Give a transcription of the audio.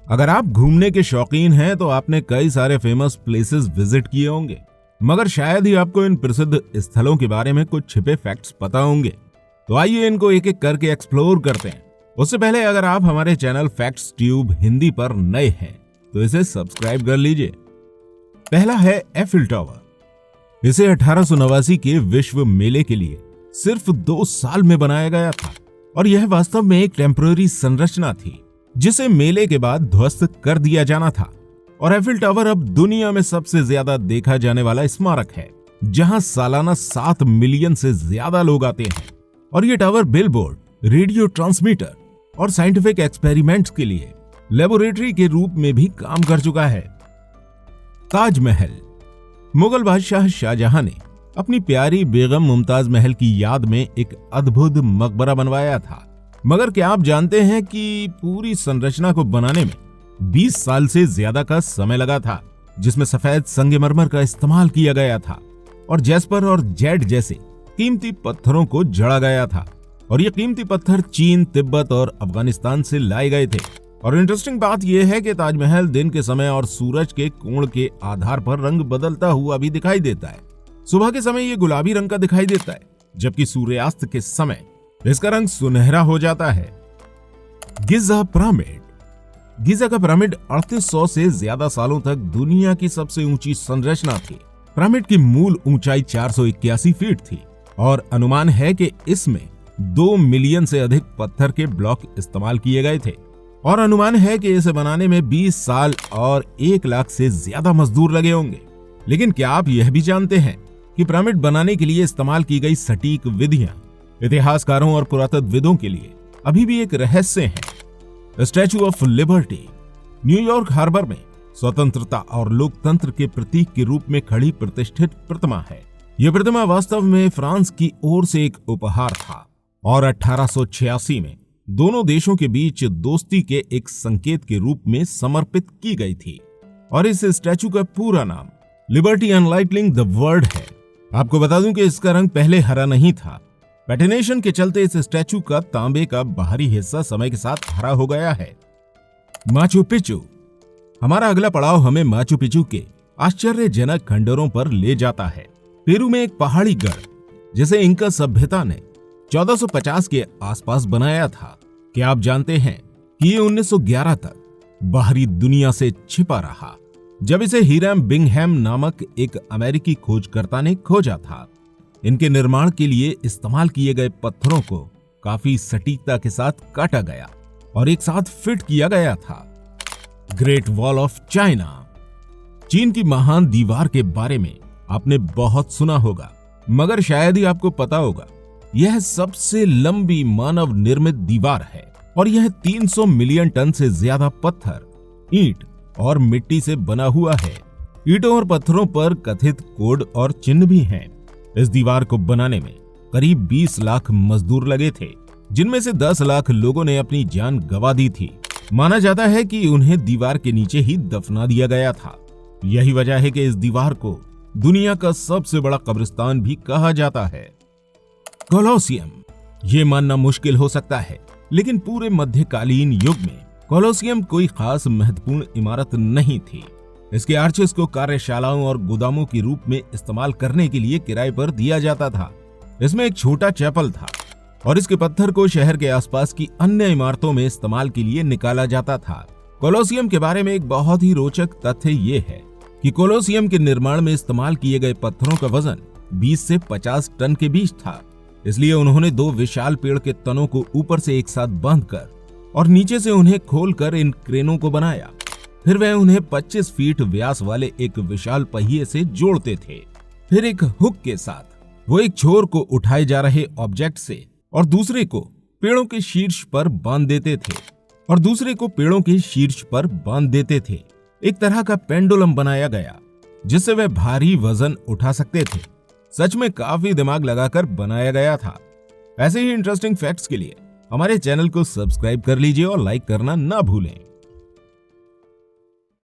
अगर आप घूमने के शौकीन हैं तो आपने कई सारे फेमस प्लेसेस विजिट किए होंगे, मगर शायद ही आपको इन प्रसिद्ध स्थलों के बारे में कुछ छिपे फैक्ट्स पता होंगे। तो आइए इनको एक एक करके एक्सप्लोर करते हैं। उससे पहले अगर आप हमारे चैनल फैक्ट्स ट्यूब हिंदी पर नए हैं तो इसे सब्सक्राइब कर लीजिए। पहला है एफिल टावर। इसे 1889 के विश्व मेले के लिए सिर्फ 2 साल में बनाया गया था और यह वास्तव में एक टेम्पररी संरचना थी जिसे मेले के बाद ध्वस्त कर दिया जाना था। और एफिल टावर अब दुनिया में सबसे ज्यादा देखा जाने वाला स्मारक है, जहां सालाना 7 मिलियन से ज्यादा लोग आते हैं। और ये टावर बिलबोर्ड, रेडियो ट्रांसमीटर और साइंटिफिक एक्सपेरिमेंट्स के लिए लेबोरेटरी के रूप में भी काम कर चुका है। ताजमहल। मुगल बादशाह शाहजहां ने अपनी प्यारी बेगम मुमताज महल की याद में एक अद्भुत मकबरा बनवाया था, मगर क्या आप जानते हैं कि पूरी संरचना को बनाने में 20 साल से ज्यादा का समय लगा था, जिसमें सफेद संगमरमर का इस्तेमाल किया गया था और जैस्पर और जेड जैसे कीमती पत्थरों को जड़ा गया था। और ये कीमती पत्थर चीन, तिब्बत और अफगानिस्तान से लाए गए थे। और इंटरेस्टिंग बात यह है कि ताजमहल दिन के समय और सूरज के कोण के आधार पर रंग बदलता हुआ भी दिखाई देता है। सुबह के समय ये गुलाबी रंग का दिखाई देता है, जबकि सूर्यास्त के समय इसका रंग सुनहरा हो जाता है। गिजा पिरामिड। गिजा का पिरामिड 3800 से ज्यादा सालों तक दुनिया की सबसे ऊंची संरचना थी। पिरामिड की मूल ऊंचाई 481 फीट थी और अनुमान है कि इसमें 2 मिलियन से अधिक पत्थर के ब्लॉक इस्तेमाल किए गए थे। और अनुमान है कि इसे बनाने में 20 साल और 1 लाख से ज्यादा मजदूर लगे होंगे। लेकिन क्या आप यह भी जानते हैं कि पिरामिड बनाने के लिए इस्तेमाल की गई सटीक विधियां इतिहासकारों और पुरातत्वविदों के लिए अभी भी एक रहस्य है। Statue of Liberty. New York harbour में स्वतंत्रता और लोकतंत्र के प्रतीक के रूप में खड़ी प्रतिष्ठित प्रतिमा है। यह प्रतिमा वास्तव में फ्रांस की ओर से एक उपहार था और 1886 में दोनों देशों के बीच दोस्ती के एक संकेत के रूप में समर्पित की गई थी। और इस स्टैचू का पूरा नाम लिबर्टी एनलाइटनिंग द वर्ल्ड है। आपको बता दूं कि इसका रंग पहले हरा नहीं था। पैटिनेशन के चलते इस स्टैचू का तांबे का बाहरी हिस्सा समय के साथ हरा हो गया है। Machu Picchu. हमारा अगला पड़ाव हमें माचू पिचू के आश्चर्यजनक खंडरों पर ले जाता है। पेरू में एक पहाड़ी गढ़ जिसे इंका सभ्यता ने 1450 के आसपास बनाया था। क्या आप जानते हैं कि ये 1911 तक बाहरी दुनिया से छिपा रहा, जब इसे हीराम बिंगहैम नामक एक अमेरिकी खोजकर्ता ने खोजा था। इनके निर्माण के लिए इस्तेमाल किए गए पत्थरों को काफी सटीकता के साथ काटा गया और एक साथ फिट किया गया था। Great wall of China. चीन की महान दीवार के बारे में आपने बहुत सुना होगा, मगर शायद ही आपको पता होगा यह सबसे लंबी मानव निर्मित दीवार है और यह 300 मिलियन टन से ज्यादा पत्थर, ईंट और मिट्टी से बना हुआ है। ईंटों और पत्थरों पर कथित कोड और चिन्ह भी हैं। इस दीवार को बनाने में करीब 20 लाख मजदूर लगे थे, जिनमें से 10 लाख लोगों ने अपनी जान गंवा दी थी। माना जाता है कि उन्हें दीवार के नीचे ही दफना दिया गया था। यही वजह है कि इस दीवार को दुनिया का सबसे बड़ा कब्रिस्तान भी कहा जाता है। कोलोसियम। ये मानना मुश्किल हो सकता है, लेकिन पूरे मध्यकालीन युग में कोलोसियम कोई खास महत्वपूर्ण इमारत नहीं थी। इसके आर्चेस को कार्यशालाओं और गोदामों के रूप में इस्तेमाल करने के लिए किराए पर दिया जाता था। इसमें एक छोटा चैपल था और इसके पत्थर को शहर के आसपास की अन्य इमारतों में इस्तेमाल के लिए निकाला जाता था। कोलोसियम के बारे में एक बहुत ही रोचक तथ्य ये है कि कोलोसियम के निर्माण में इस्तेमाल किए गए पत्थरों का वजन 20 से 50 टन के बीच था। इसलिए उन्होंने 2 विशाल पेड़ के तनों को ऊपर से एक साथ बांधकर और नीचे से उन्हें खोलकर इन क्रेनों को बनाया। फिर वह उन्हें 25 फीट व्यास वाले एक विशाल पहिए से जोड़ते थे। फिर एक हुक के साथ वो एक छोर को उठाए जा रहे ऑब्जेक्ट से और दूसरे को पेड़ों के शीर्ष पर बांध देते थे। एक तरह का पेंडुलम बनाया गया जिससे वह भारी वजन उठा सकते थे। सच में काफी दिमाग लगाकर बनाया गया था। ऐसे ही इंटरेस्टिंग फैक्ट्स के लिए हमारे चैनल को सब्सक्राइब कर लीजिए और लाइक करना ना भूलें।